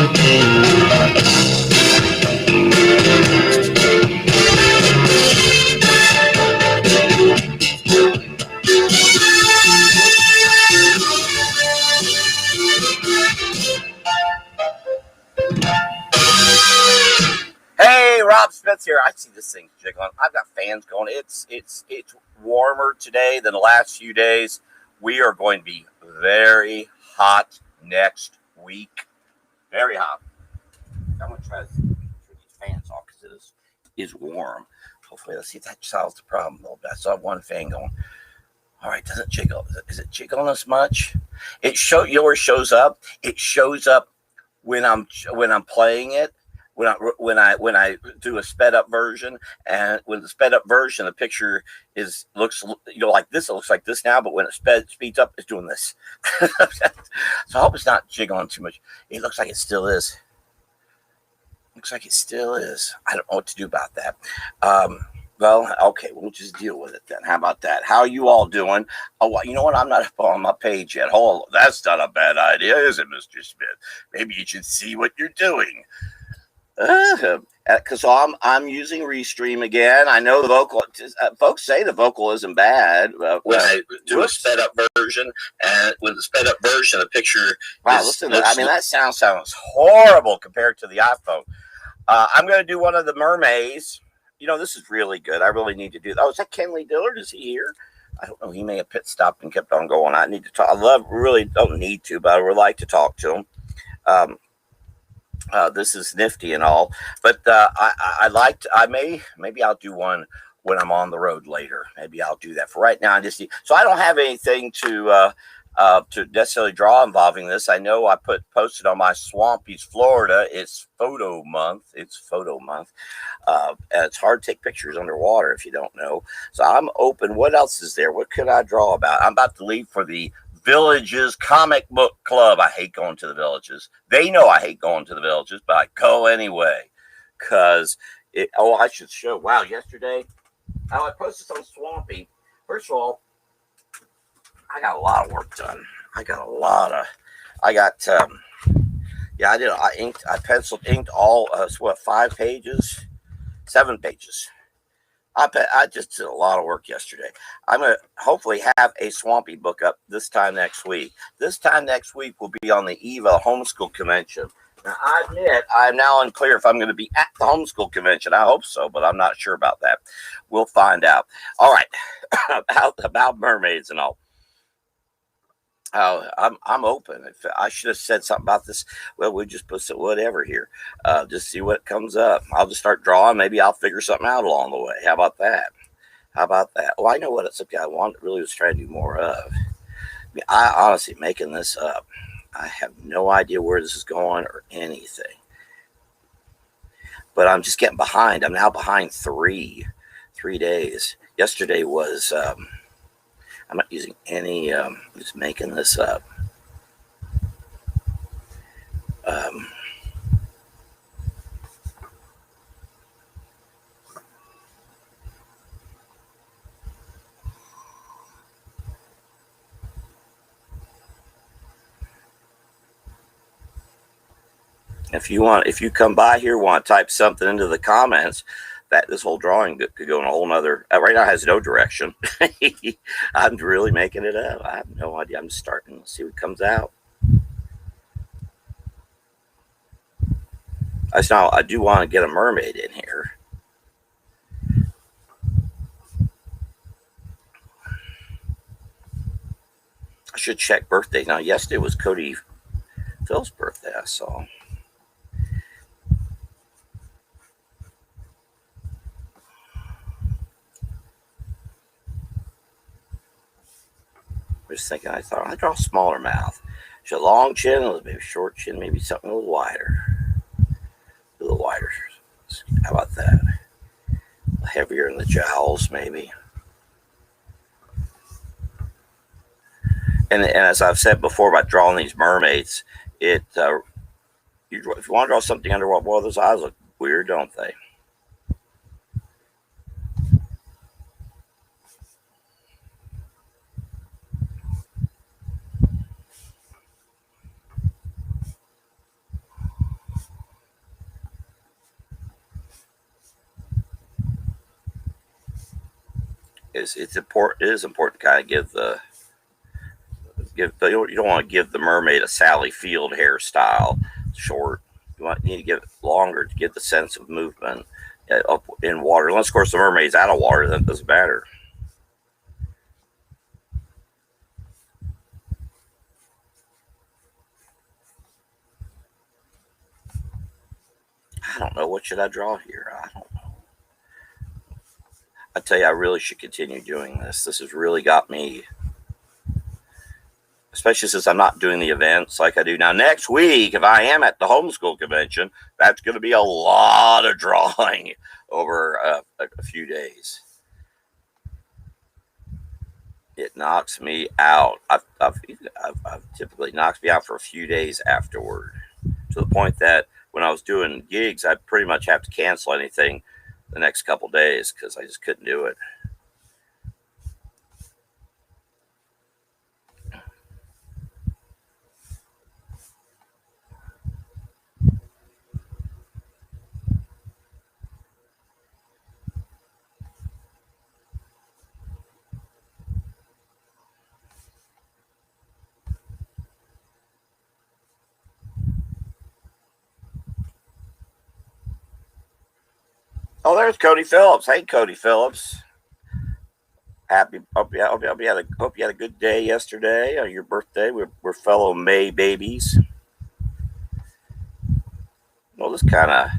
Hey, Rob Smith here. I see this thing jiggling. I've got fans going. It's warmer today than the last few days. We are going to be very hot next week. Very hot. I'm going to try to turn these fans off because it is warm. Hopefully, let's see if that solves the problem a little bit. I saw one fan going. All right, does it jiggle? Is it jiggling as much? Yours shows up. It shows up when I'm playing it. When I do a sped up version, and when the sped up version, the picture looks like this. It looks like this now, but when it speeds up, it's doing this. So I hope it's not jiggling too much. It looks like it still is. Looks like it still is. I don't know what to do about that. Well, okay, we'll just deal with it then. How about that? How are you all doing? Oh, you know what? I'm not up on my page yet. Hold on. That's not a bad idea, is it, Mr. Smith? Maybe you should see what you're doing. Because I'm using Restream again. I know the vocal. Folks say the vocal isn't bad. When I do a sped up version, and when the sped up version, the picture. Wow, listen to that. I mean, that sounds horrible compared to the iPhone. I'm going to do one of the mermaids. You know, this is really good. I really need to do that. Oh, is that Kenley Dillard? Is he here? I don't know. He may have pit stopped and kept on going. I need to talk. Really don't need to, but I would like to talk to him. This is nifty and all, but maybe I'll do one when I'm on the road later. Maybe I'll do that. For right now, so I don't have anything to necessarily draw involving this. I know I posted on my Swampies Florida. It's photo month. And it's hard to take pictures underwater if you don't know. So I'm open. What else is there? What could I draw about? I'm about to leave for the Villages Comic Book Club. I hate going to the Villages. They know I hate going to the Villages, but I go anyway because I should show. Wow, yesterday I posted some Swampy. First of all, I got a lot of work done. I penciled, inked all 5 pages, 7 pages. I just did a lot of work yesterday. I'm going to hopefully have a Swampy book up this time next week. This time next week will be on the eve of Homeschool Convention. Now, I admit I'm now unclear if I'm going to be at the Homeschool Convention. I hope so, but I'm not sure about that. We'll find out. All right, about mermaids and all. I'm open. If I should have said something about this, well, we just put whatever here. Just see what comes up. I'll just start drawing. Maybe I'll figure something out along the way. How about that? Well, I know what it's something I really was trying to do more of. I honestly, making this up, I have no idea where this is going or anything. But I'm just getting behind. I'm now behind 3 days. Yesterday was... I'm not using any, just making this up. If you come by here, want to type something into the comments, that this whole drawing could go in a whole nother. Right now it has no direction. I'm really making it up. I have no idea. I'm just starting to see what comes out. I do want to get a mermaid in here. I should check birthdays. Now, yesterday was Cody Phil's birthday, I saw. Just thinking, I thought I'd draw a smaller mouth. Should a long chin, maybe a short chin, maybe something a little wider. A little wider. How about that? Heavier in the jowls, maybe. And as I've said before about drawing these mermaids, if you want to draw something underwater, well, those eyes look weird, don't they? it's important. It is important to kind of you don't want to give the mermaid a Sally Field hairstyle, short. You need to give it longer to get the sense of movement up in water. Unless, of course, the mermaid's out of water, then it doesn't matter. I don't know. What should I draw here? I don't know. I tell you, I really should continue doing this. This has really got me, especially since I'm not doing the events like I do now. Next week, if I am at the homeschool convention, that's going to be a lot of drawing over a few days. It knocks me out. I've typically knocks me out for a few days afterward, to the point that when I was doing gigs, I pretty much have to cancel anything the next couple days because I just couldn't do it. Oh, there's Cody Phillips. Hey, Cody Phillips. Hope you had a good day yesterday. Your birthday. We're fellow May babies. Well, this kind of,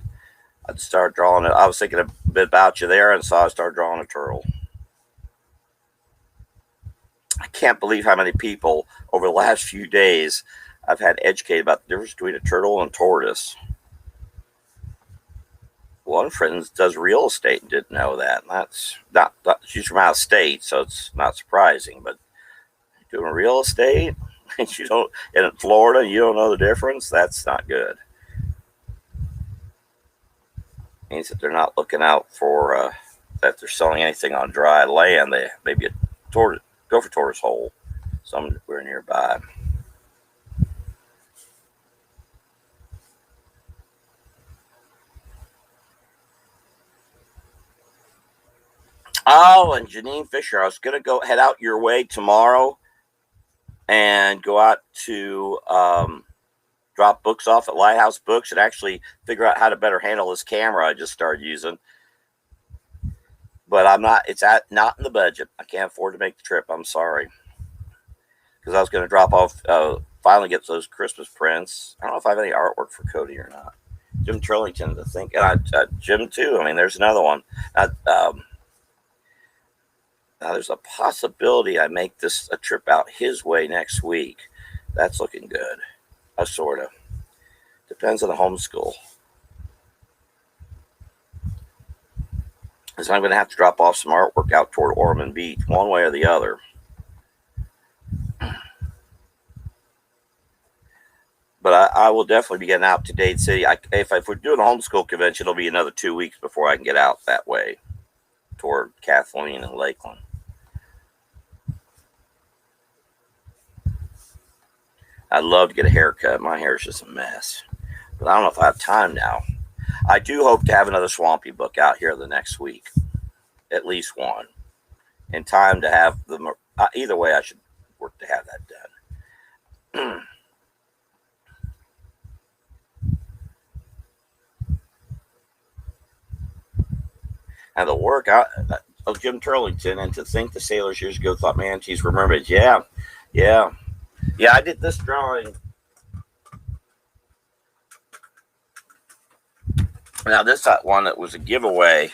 I'd start drawing it. I was thinking a bit about you there, and so I started drawing a turtle. I can't believe how many people over the last few days I've had educated about the difference between a turtle and a tortoise. One friend does real estate and didn't know that. And that's not she's from out of state, so it's not surprising. But doing real estate, and you don't in Florida, you don't know the difference. That's not good. Means that they're not looking out for that they're selling anything on dry land. They maybe go for Tortoise Hole, somewhere nearby. Oh, and Janine Fisher, I was going to head out your way tomorrow and go out to drop books off at Lighthouse Books and actually figure out how to better handle this camera I just started using. But I'm not, it's not in the budget. I can't afford to make the trip. I'm sorry. Because I was going to drop off, finally get those Christmas prints. I don't know if I have any artwork for Cody or not. Jim Turlington, to think, and Jim too. I mean, there's another one. Now, there's a possibility I make this a trip out his way next week. That's looking good. Sort of. Depends on the homeschool. Because I'm going to have to drop off some artwork out toward Ormond Beach, one way or the other. But I will definitely be getting out to Dade City. If we're doing a homeschool convention, it'll be another 2 weeks before I can get out that way toward Kathleen and Lakeland. I'd love to get a haircut. My hair is just a mess. But I don't know if I have time now. I do hope to have another Swampy book out here the next week. At least one. In time to have the... either way, I should work to have that done. And the work of Jim Turlington, and to think the sailors years ago thought manatees were mermaids. Yeah, I did this drawing. Now this one that was a giveaway.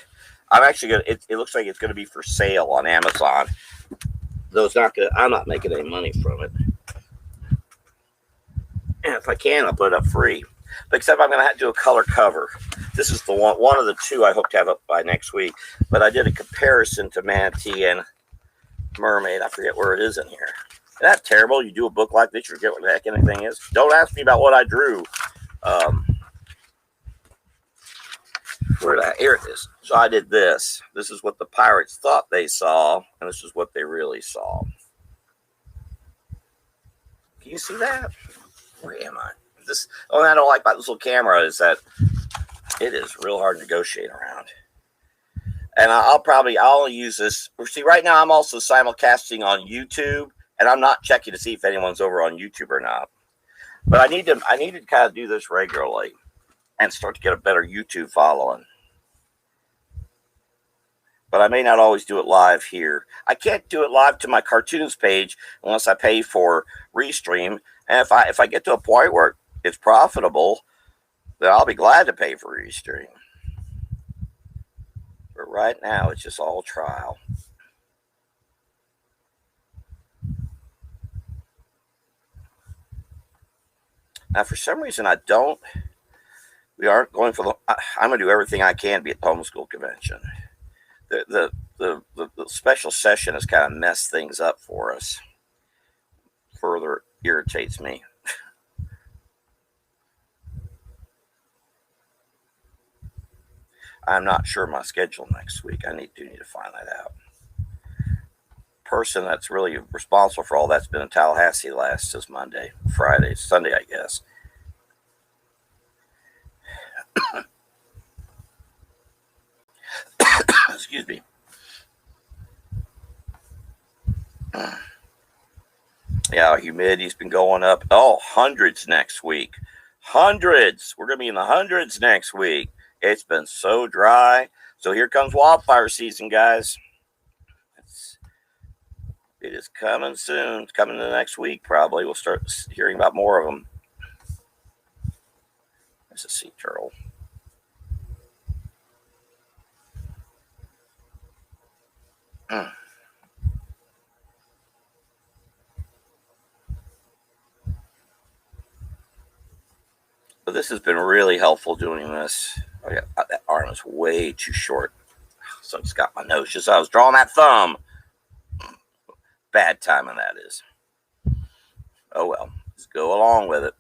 I'm actually gonna. It looks like it's going to be for sale on Amazon. Though it's not gonna. I'm not making any money from it. And if I can, I'll put it up free. But except I'm going to have to do a color cover. This is the one of the two I hope to have up by next week. But I did a comparison to manatee and mermaid. I forget where it is in here. Isn't that terrible? You do a book like this, you forget what the heck anything is. Don't ask me about what I drew. Here it is. So I did this. This is what the pirates thought they saw, and this is what they really saw. Can you see that? Where am I? This only I don't like about this little camera is that it is real hard to negotiate around. And I'll use this. See, right now I'm also simulcasting on YouTube, and I'm not checking to see if anyone's over on YouTube or not. But I need to kind of do this regularly and start to get a better YouTube following. But I may not always do it live here. I can't do it live to my cartoons page unless I pay for Restream. And if I get to a point where it's profitable, then I'll be glad to pay for Restream. But right now, it's just all trial. Now, for some reason, we aren't going for I'm going to do everything I can to be at the homeschool convention. The special session has kind of messed things up for us. Further irritates me. I'm not sure my schedule next week. I need to find that out. Person that's really responsible for all that's been in Tallahassee last is Monday, Friday, Sunday, I guess. Excuse me. Yeah, humidity's been going up. Oh, hundreds next week. Hundreds. We're going to be in the hundreds next week. It's been so dry. So here comes wildfire season, guys. It is coming soon. It's coming the next week, probably. We'll start hearing about more of them. There's a sea turtle. But this has been really helpful doing this. That arm is way too short. So it's got my nose just. I was drawing that thumb. Bad timing that is. Oh well, let's go along with it.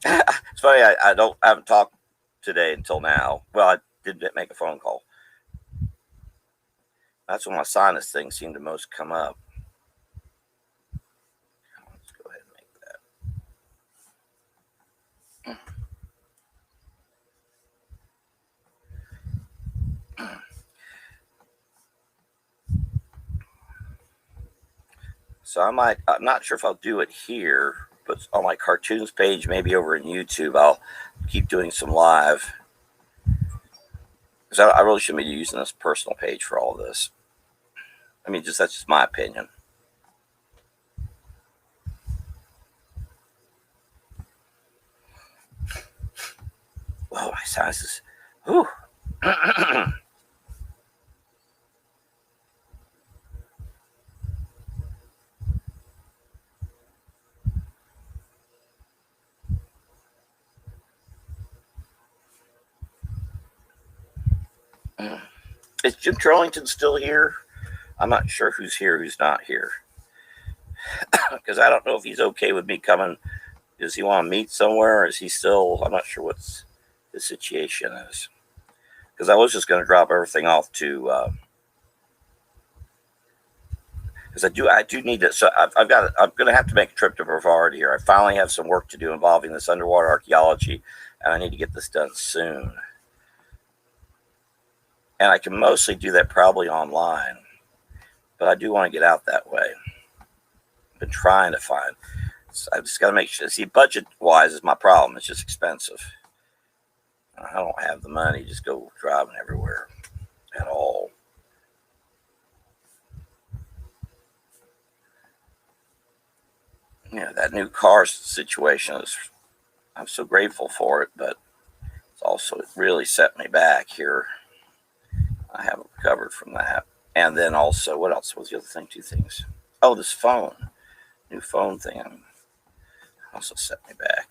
It's funny. I haven't talked today until now. Well, I did make a phone call. That's when my sinus things seem to most come up. Let's go ahead and make that. So I'm not sure if I'll do it here, but on my cartoons page, maybe over in YouTube, I'll keep doing some live. Because I really shouldn't be using this personal page for all this. I mean, that's just my opinion. Whoa, my sinuses. Whew. Is Jim Trollington still here? I'm not sure who's here, who's not here. Because I don't know if he's okay with me coming. Does he want to meet somewhere? Or is he still? I'm not sure what his situation is. Because I was just going to drop everything off to. Because I do need to. So I'm going to have to make a trip to Brevard here. I finally have some work to do involving this underwater archaeology, and I need to get this done soon. And I can mostly do that probably online, but I do want to get out that way. I've been trying to find. So I just got to make sure. See, budget-wise is my problem. It's just expensive. I don't have the money to just go driving everywhere at all. Yeah, that new car situation is. I'm so grateful for it, but it's also it really set me back here. I haven't recovered from that. And then also, what else was the other thing? Two things. Oh, this phone. New phone thing also set me back.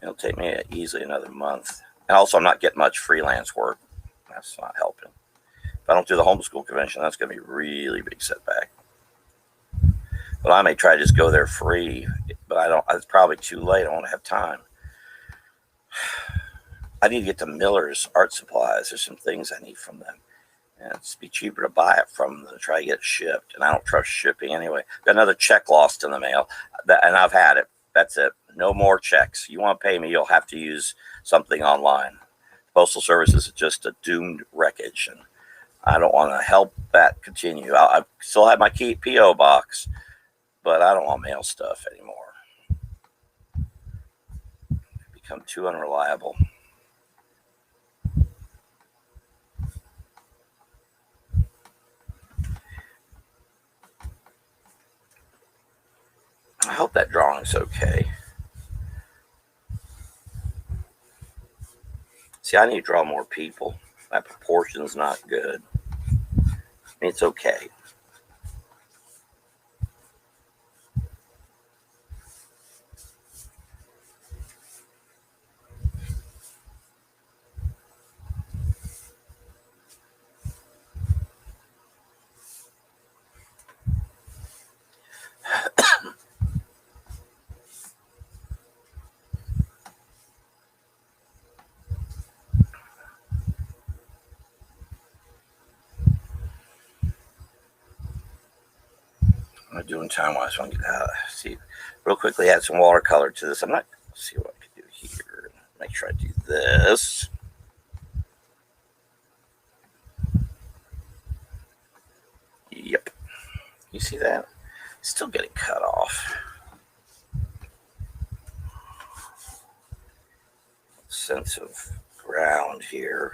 It'll take me easily another month. And also, I'm not getting much freelance work. That's not helping. If I don't do the homeschool convention, that's going to be a really big setback. But I may try to just go there free. But I don't. It's probably too late. I won't have time. I need to get to Miller's Art Supplies. There's some things I need from them. And it's be cheaper to buy it from them than to try to get it shipped. And I don't trust shipping anyway. Got another check lost in the mail. And I've had it. That's it. No more checks. You want to pay me, you'll have to use something online. Postal Service is just a doomed wreckage, and I don't want to help that continue. I still have my P.O. box, but I don't want mail stuff anymore. It's become too unreliable. I hope that drawing's okay. See, I need to draw more people. My proportion's not good. It's okay. I'm doing time-wise. I want to get out. See, real quickly, add some watercolor to this. Let's see what I can do here. Make sure I do this. Yep. You see that? Still getting cut off. Sense of ground here.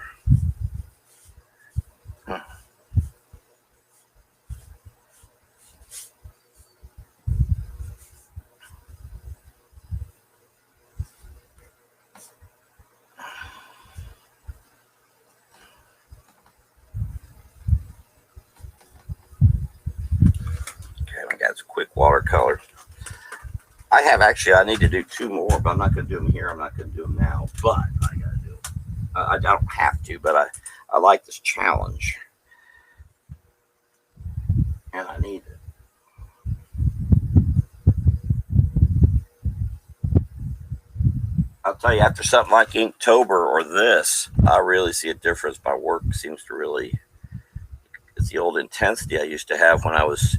That's a quick watercolor. I need to do 2 more, but I'm not going to do them here. I'm not going to do them now, but I got to do it. I don't have to, but I like this challenge, and I need it. I'll tell you, after something like Inktober or this, I really see a difference. My work seems to really, it's the old intensity I used to have when I was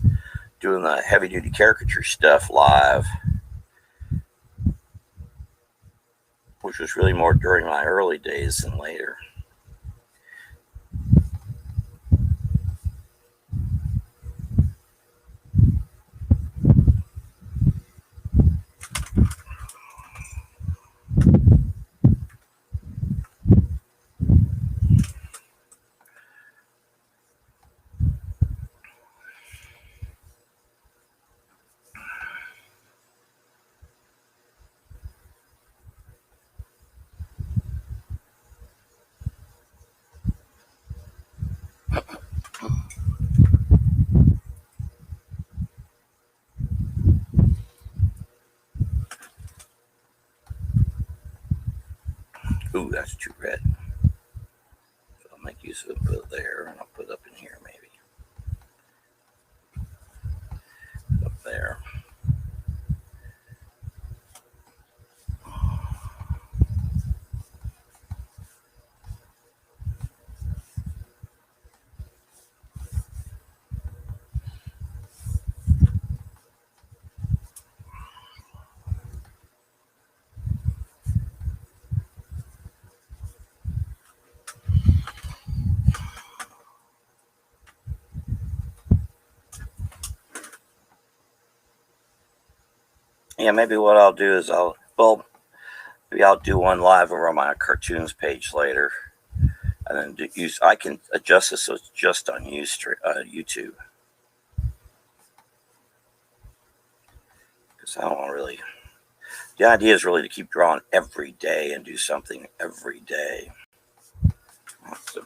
doing the heavy-duty caricature stuff live, which was really more during my early days than later. Ooh, that's too red. So I'll make use of it, put it there, and I'll put it up in here maybe. Up there. Yeah, maybe what I'll do is maybe I'll do one live over on my cartoons page later, and then I can adjust this so it's just on YouTube. Because I don't really. The idea is really to keep drawing every day and do something every day. So,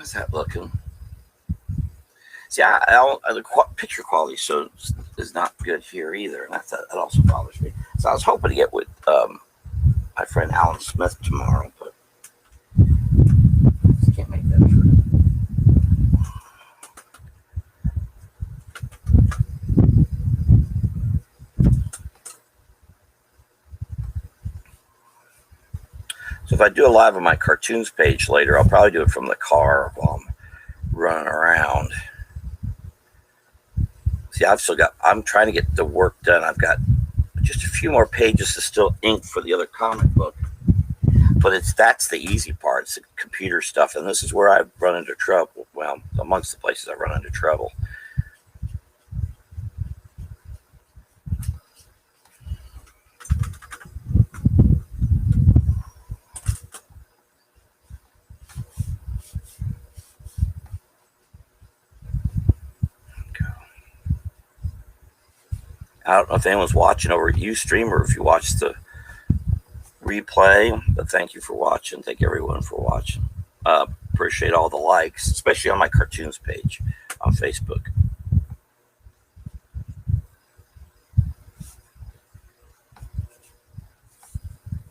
How's that looking? See, the picture quality is not good here either, and that also bothers me. So I was hoping to get with my friend Alan Smith tomorrow, but I can't make that trip. So if I do a live on my cartoons page later, I'll probably do it from the car while I'm running around. See, I'm trying to get the work done. I've got just a few more pages to still ink for the other comic book. But that's the easy part. It's the computer stuff. And this is where I've run into trouble. Well, amongst the places I've run into trouble. I don't know if anyone's watching over at Ustream or if you watch the replay, but thank you for watching. Thank everyone for watching. Appreciate all the likes, especially on my cartoons page on Facebook.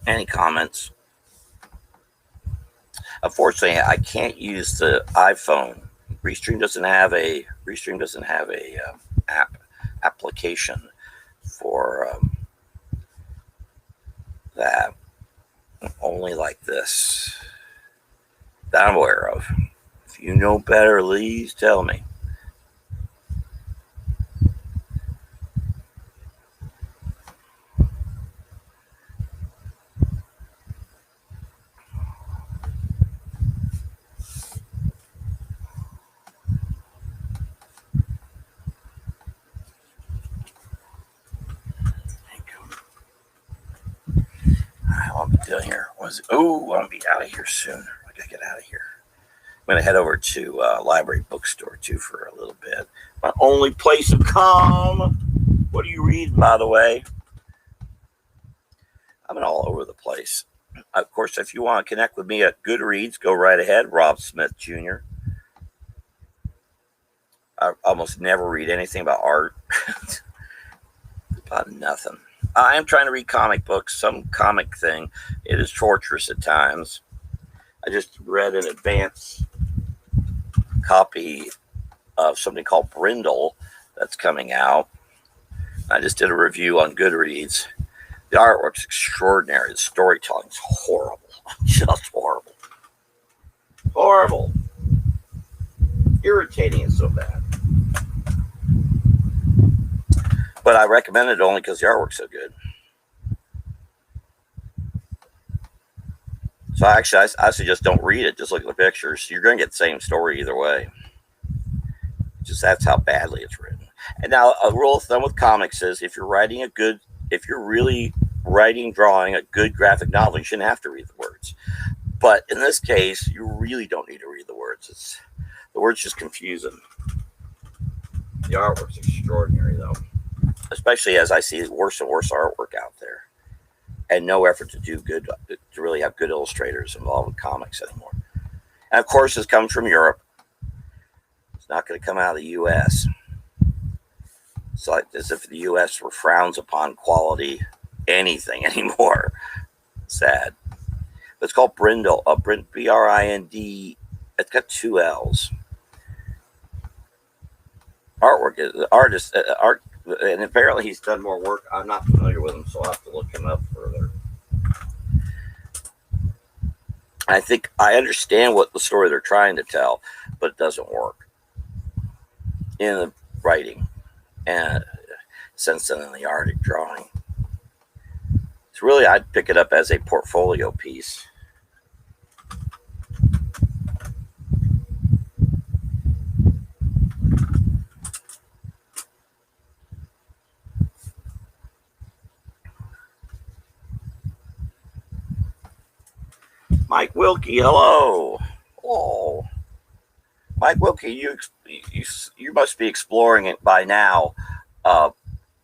Any comments? Unfortunately, I can't use the iPhone. Restream doesn't have a application for that. Only like this that I'm aware of. If you know better, please tell me. I'll be done here. I'm gonna be out of here soon. I gotta get out of here. I'm gonna head over to library bookstore too for a little bit. My only place of calm. What are you reading, by the way? I'm all over the place. Of course, if you want to connect with me at Goodreads, go right ahead. Rob Smith Jr. I almost never read anything about art. About nothing. I am trying to read comic books, some comic thing. It is torturous at times. I just read an advance copy of something called Brindle that's coming out. I just did a review on Goodreads. The artwork's extraordinary. The storytelling's horrible. Just horrible. Horrible. Irritating is so bad. But I recommend it only because the artwork's so good. So actually, I suggest don't read it. Just look at the pictures. You're going to get the same story either way. Just that's how badly it's written. And now a rule of thumb with comics is if you're really drawing a good graphic novel, you shouldn't have to read the words. But in this case, you really don't need to read the words. The words just confuse them. The artwork's extraordinary, though. Especially as I see worse and worse artwork out there. And no effort to really have good illustrators involved with comics anymore. And of course, this comes from Europe. It's not going to come out of the U.S. It's like as if the U.S. were frowns upon quality anything anymore. Sad. But it's called Brindle. B-R-I-N-D. It's got 2 L's. Artwork is the artist. Art. And apparently he's done more work. I'm not familiar with him, so I'll have to look him up further. I think I understand what the story they're trying to tell, but it doesn't work in the writing and since then in the art and drawing. So really, I'd pick it up as a portfolio piece. Mike Wilkie, hello. Hello. Mike Wilkie, you must be exploring it by now,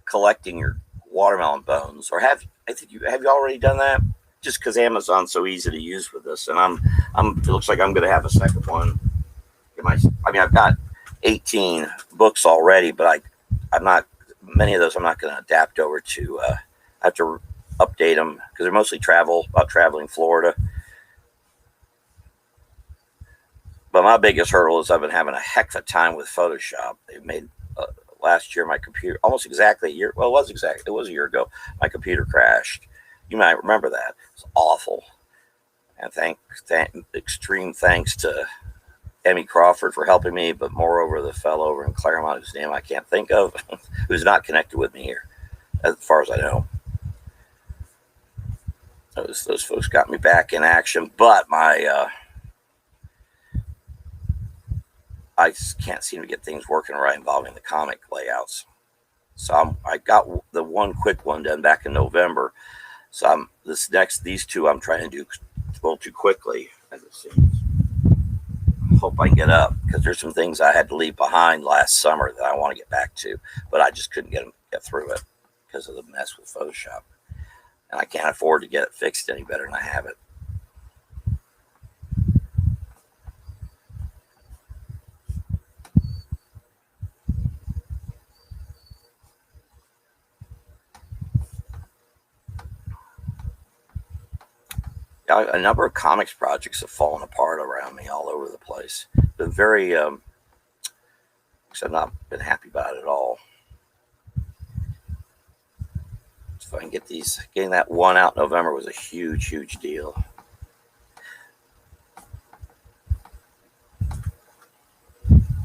collecting your watermelon bones, or have you already done that? Just because Amazon's so easy to use with this, and it looks like I'm going to have a second one I've got 18 books already, but I'm not, many of those I'm not going to adapt over to, I have to update them because they're mostly about traveling Florida. But my biggest hurdle is I've been having a heck of a time with Photoshop. They've made last year my computer, almost exactly a year. Well, it was a year ago. My computer crashed. You might remember that. It was awful. And extreme thanks to Emmy Crawford for helping me, but moreover the fellow over in Claremont whose name I can't think of, who's not connected with me here, as far as I know. Those folks got me back in action, but I can't seem to get things working right involving the comic layouts. So I got the one quick one done back in November. So these two I'm trying to do a little too quickly, as it seems. Hope I can get up because there's some things I had to leave behind last summer that I want to get back to, but I just couldn't get through it because of the mess with Photoshop, and I can't afford to get it fixed any better than I have it. A number of comics projects have fallen apart around me all over the place. Been very, I've not been happy about it at all. So if I can getting that one out in November was a huge, huge deal.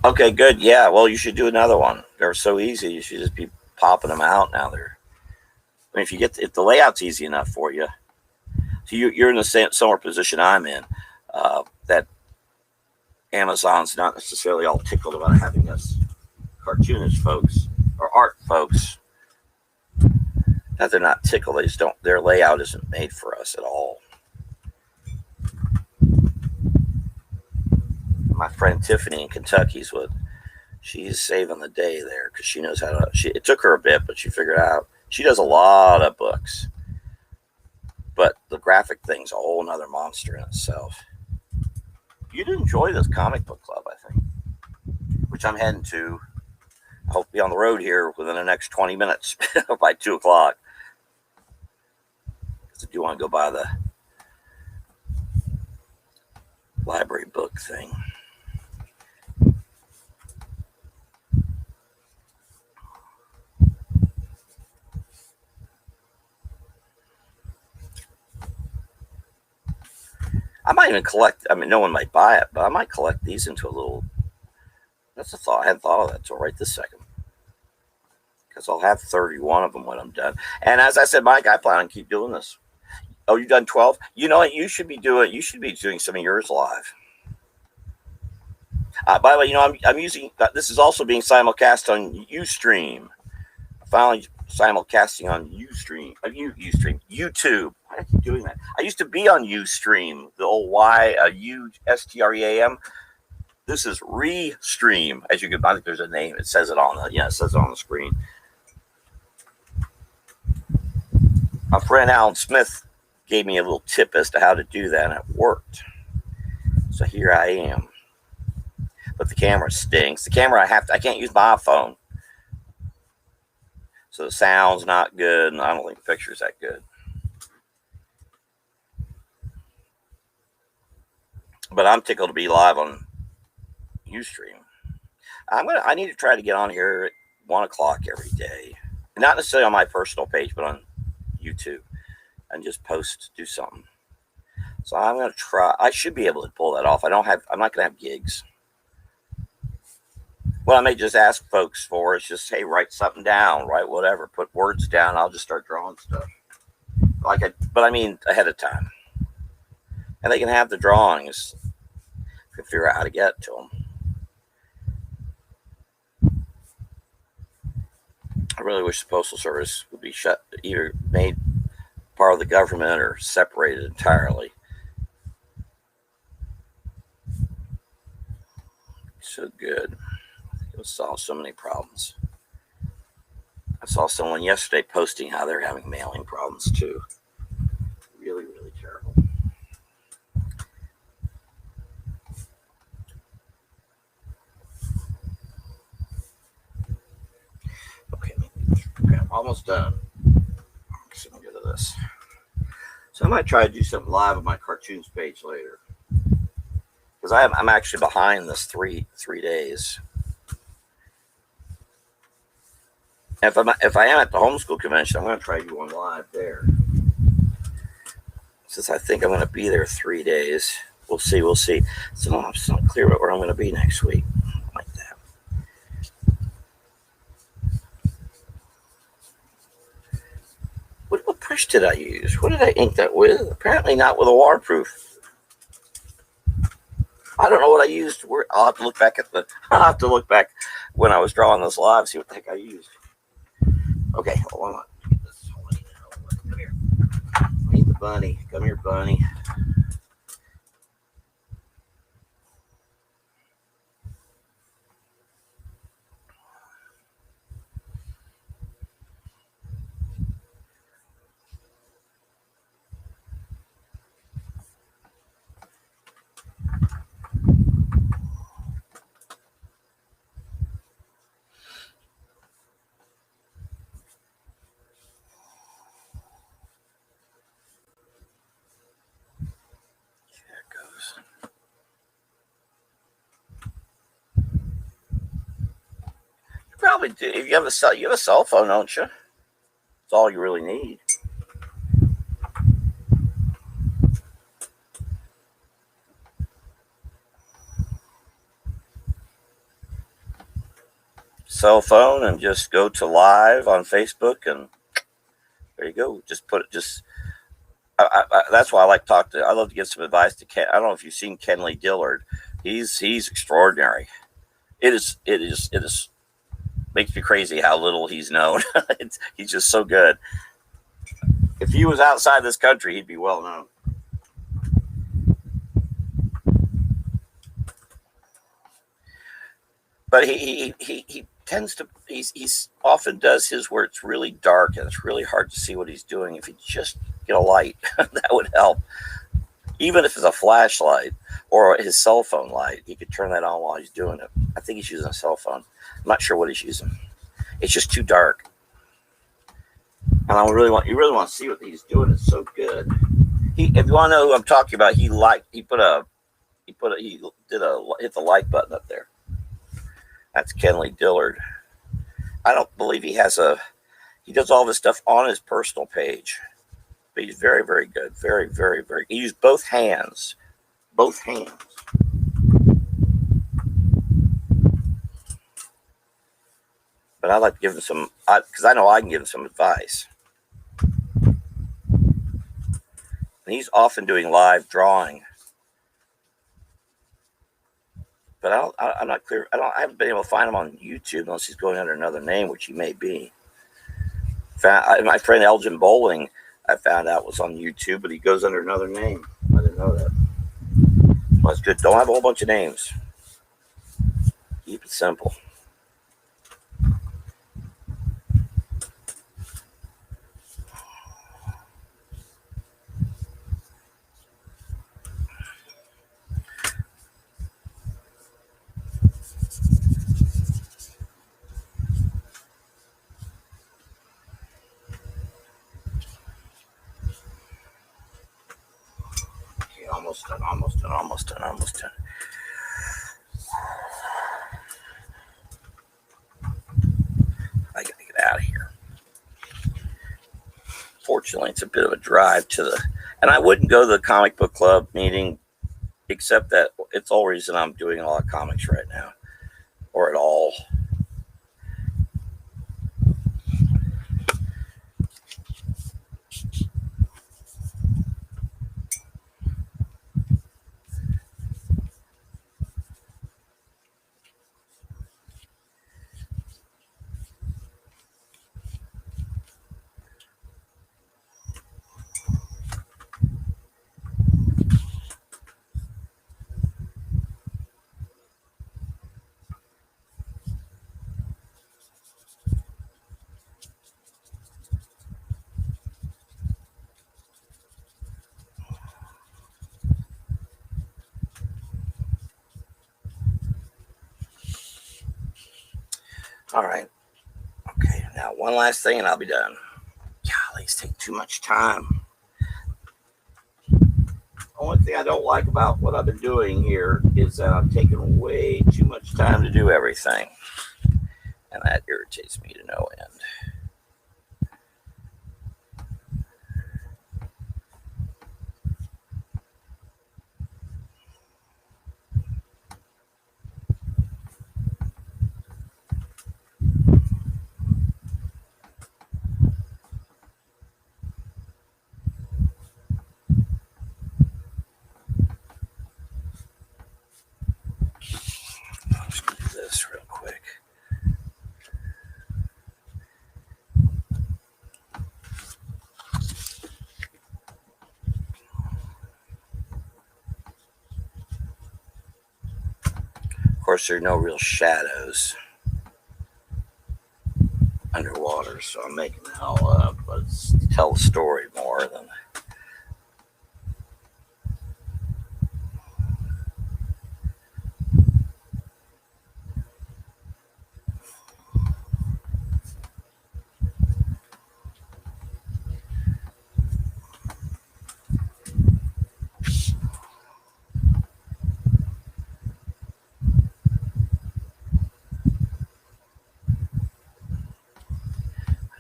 Okay, good. Yeah, well, you should do another one. They're so easy. You should just be popping them out now. If the layout's easy enough for you, so you're in the similar position I'm in, that Amazon's not necessarily all tickled about having us cartoonist folks or art folks. Not they're not tickled, their layout isn't made for us at all. My friend Tiffany in Kentucky's she's saving the day there because she knows how to. It took her a bit, but she figured out. She does a lot of books, but the graphic thing's a whole nother monster in itself. You'd enjoy this comic book club, I think, which I'm heading to. I hope to be on the road here within the next 20 minutes by 2 o'clock. Because I do want to go by the library book thing. I might even collect, no one might buy it, but I might collect these into a little, that's a thought. I hadn't thought of that until right this second. Because I'll have 31 of them when I'm done. And as I said, Mike, I plan on keep doing this. Oh, you've done 12? You know what? You should be doing some of yours live. By the way, I'm using, this is also being simulcast on Ustream. Finally simulcasting on YouTube. Why do I keep doing that? I used to be on Ustream, the old Ustream. This is Restream. I think there's a name. It says it on the screen. My friend Alan Smith gave me a little tip as to how to do that, and it worked. So here I am. But the camera stinks. The camera I can't use my iPhone. So the sound's not good, and I don't think the picture's that good. But I'm tickled to be live on Ustream. I need to try to get on here at 1 o'clock every day. Not necessarily on my personal page, but on YouTube. And just do something. So I'm going to try. I should be able to pull that off. I'm not going to have gigs. What I may just ask folks for is just, hey, write something down, write whatever, put words down. I'll just start drawing stuff. But I mean ahead of time. And they can have the drawings. You can figure out how to get to them. I really wish the Postal Service would be either made part of the government or separated entirely. So good. It would solve so many problems. I saw someone yesterday posting how they're having mailing problems too. Really, really terrible. almost done. Let's get to this. So I might try to do something live on my cartoons page later, because I'm actually behind this three days. If I am at the homeschool convention, I'm going to try to do one live there. Since I think I'm going to be there 3 days, we'll see. So I'm still not clear about where I'm going to be next week. Like that. What brush did I use? What did I ink that with? Apparently not with a waterproof. I don't know what I used. I'll have to look back when I was drawing this live, see what the heck I used. Okay, hold on. Come here. Meet the bunny. Come here, bunny. Probably do. If you have a cell phone, don't you? That's all you really need. Cell phone, and just go to live on Facebook, and there you go. Just put it. That's why I like to talk to. I love to give some advice to Ken. I don't know if you've seen Kenley Dillard. He's extraordinary. It is makes me crazy how little he's known. He's just so good. If he was outside this country, he'd be well known. But he tends to, he's often does his where it's really dark and it's really hard to see what he's doing. If he just get a light, that would help. Even if it's a flashlight or his cell phone light, he could turn that on while he's doing it. I think he's using a cell phone. I'm not sure what he's using. It's just too dark. And you really want to see what he's doing. It's so good. If you want to know who I'm talking about, he hit the like button up there. That's Kenley Dillard. I don't believe he does all this stuff on his personal page. But he's very, very good. Very, very, very. He used both hands. Both hands. But I'd like to give him some, because I know I can give him some advice. And he's often doing live drawing. But I'm not clear. I haven't been able to find him on YouTube unless he's going under another name, which he may be. My friend Elgin Bowling, I found out was on YouTube, but he goes under another name. I didn't know that. Well, that's good. Don't have a whole bunch of names. Keep it simple. Almost done. I gotta get out of here. Fortunately, it's a bit of a drive and I wouldn't go to the comic book club meeting, except that it's the whole reason I'm doing a lot of comics right now, or at all. All right. Okay, now Now, one last thing and I'll be done. Golly, it's taking too much time. Only thing I don't like about what I've been doing here is that I'm taking way too much time to do everything. And that irritates me to no end. Let's do this real quick. Of course, there are no real shadows underwater, so I'm making it all up, but it's to tell the story more than.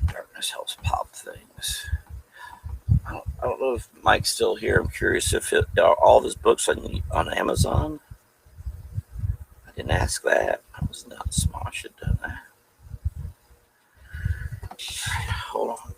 Darkness helps pop things. I don't know if Mike's still here. I'm curious if all of his books on Amazon. I didn't ask that. I was not smart. Should have done that. Hold on.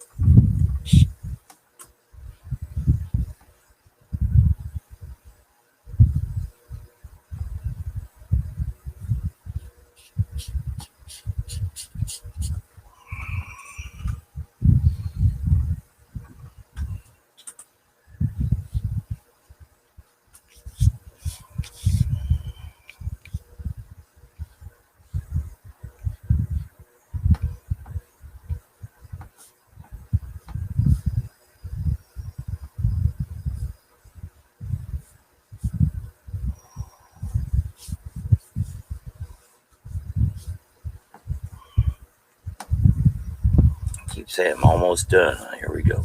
Keep saying I'm almost done. Here we go.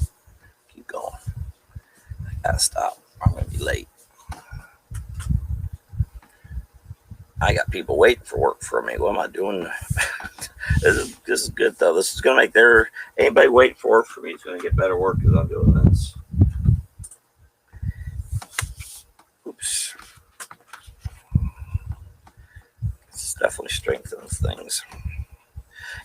Keep going. I gotta stop. I'm gonna be late. I got people waiting for work for me. What am I doing? This is good though. This is gonna make anybody waiting for work for me is gonna get better work because I'm doing this. Oops. This definitely strengthens things.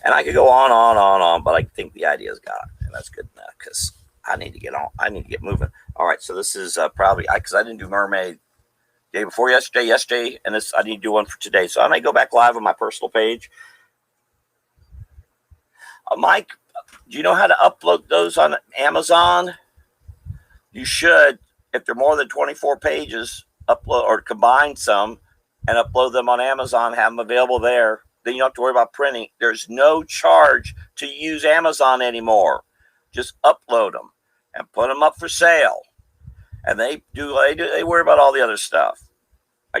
And I could go on, but I think the idea's got it, and that's good enough because I need to get on. I need to get moving. All right, so this is probably because I didn't do Mermaid day before yesterday, and this I need to do one for today. So I may go back live on my personal page. Mike, do you know how to upload those on Amazon? You should, if they're more than 24 pages, upload or combine some and upload them on Amazon. Have them available there. Then you don't have to worry about printing. There's no charge to use Amazon anymore. Just upload them and put them up for sale. And they worry about all the other stuff.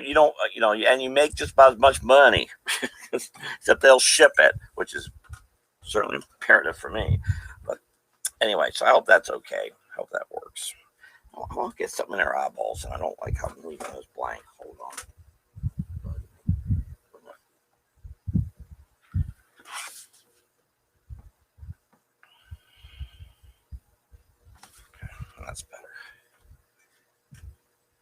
You don't, and you make just about as much money, except they'll ship it, which is certainly imperative for me. But anyway, so I hope that's okay. I hope that works. I want to get something in their eyeballs, and I don't like how I'm leaving those blank. Hold on. That's better.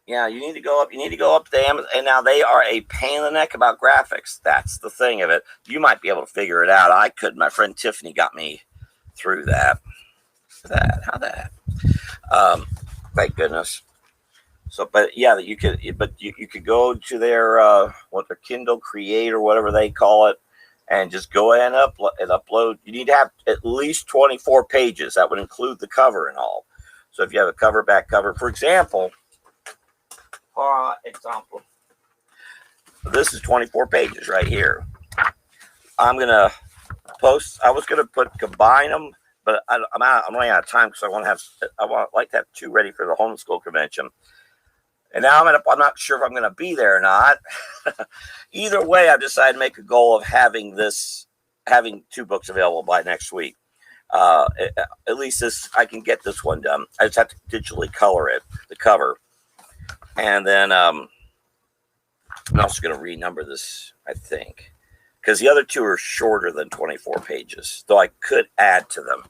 Yeah, you need to go up. You need to go up to Amazon. And now they are a pain in the neck about graphics. That's the thing of it. You might be able to figure it out. I couldn't. My friend Tiffany got me through that. How that? Thank goodness. So, but yeah, you could go to their Kindle Create or whatever they call it, and just go ahead and upload. You need to have at least 24 pages. That would include the cover and all. So if you have a cover, back cover, for example, this is 24 pages right here. I'm gonna post. I was gonna combine them, but I'm running out of time because I like to have two ready for the homeschool convention. And now I'm not sure if I'm going to be there or not. Either way, I've decided to make a goal of having this having 2 books available by next week. At least I can get this one done. I just have to digitally color it, the cover, and then I'm also going to renumber this, I think, because the other 2 are shorter than 24 pages, though I could add to them.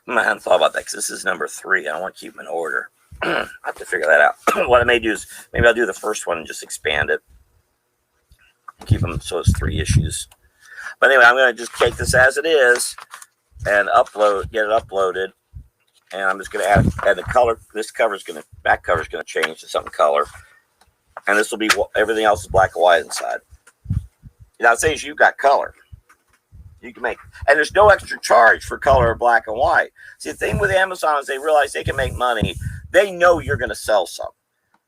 I hadn't thought about that because this is number 3. I don't want to keep them in order. I have to figure that out. What I may do is maybe I'll do the first one and just expand it. Keep them so it's 3 issues. But anyway, I'm going to just take this as it is and get it uploaded. And I'm just going to add the color. This back cover is going to change to something color. And this will be, everything else is black and white inside. Now, it says you've got color. You can make, and there's no extra charge for color or black and white. See, the thing with Amazon is they realize they can make money. They know you're going to sell some.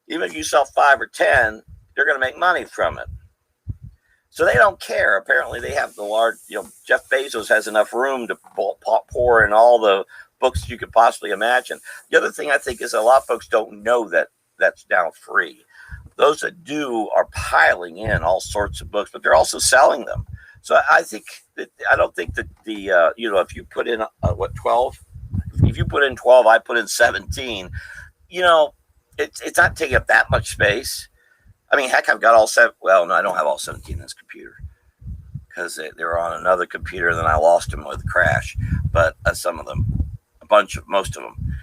Even if you sell 5 or 10, they're going to make money from it. So they don't care. Apparently, they have the large, Jeff Bezos has enough room to pour in all the books you could possibly imagine. The other thing I think is a lot of folks don't know that that's now free. Those that do are piling in all sorts of books, but they're also selling them. So I don't think that if you put in 12, if you put in 12, I put in 17, it's not taking up that much space. I mean, heck, I've got all 7. Well, no, I don't have all 17 in this computer because they were on another computer and then I lost them with a crash. But some of them, most of them.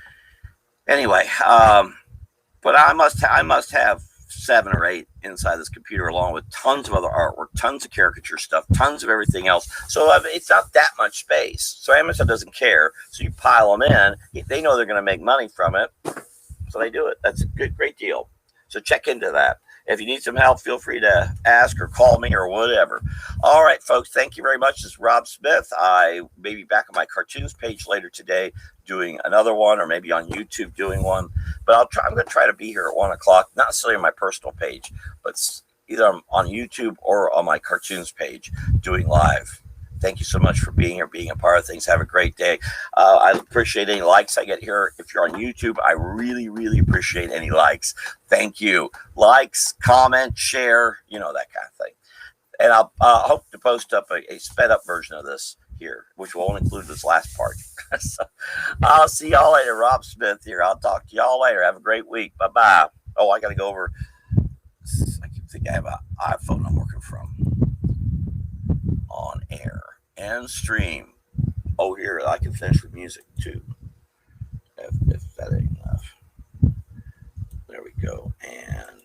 Anyway, but I must have 7 or 8 inside this computer, along with tons of other artwork, tons of caricature stuff, tons of everything else. So it's not that much space. So Amazon doesn't care. So you pile them in. They know they're going to make money from it. So they do it. That's a great deal. So check into that. If you need some help, feel free to ask or call me or whatever. All right, folks, thank you very much. This is Rob Smith. I may be back on my cartoons page later today doing another one, or maybe on YouTube doing one. But I'm going to try to be here at 1 o'clock, not necessarily on my personal page, but either on YouTube or on my cartoons page doing live. Thank you so much for being here, being a part of things. Have a great day. I appreciate any likes I get here. If you're on YouTube, I really, really appreciate any likes. Thank you. Likes, comment, share, that kind of thing. And I'll hope to post up a sped up version of this here, which won't include this last part. So, I'll see y'all later. Rob Smith here. I'll talk to y'all later. Have a great week. Bye-bye. Oh, I got to go over. I think I have an iPhone I'm working from. On air and stream. Oh, here, I can finish with music too. If that ain't enough. There we go. And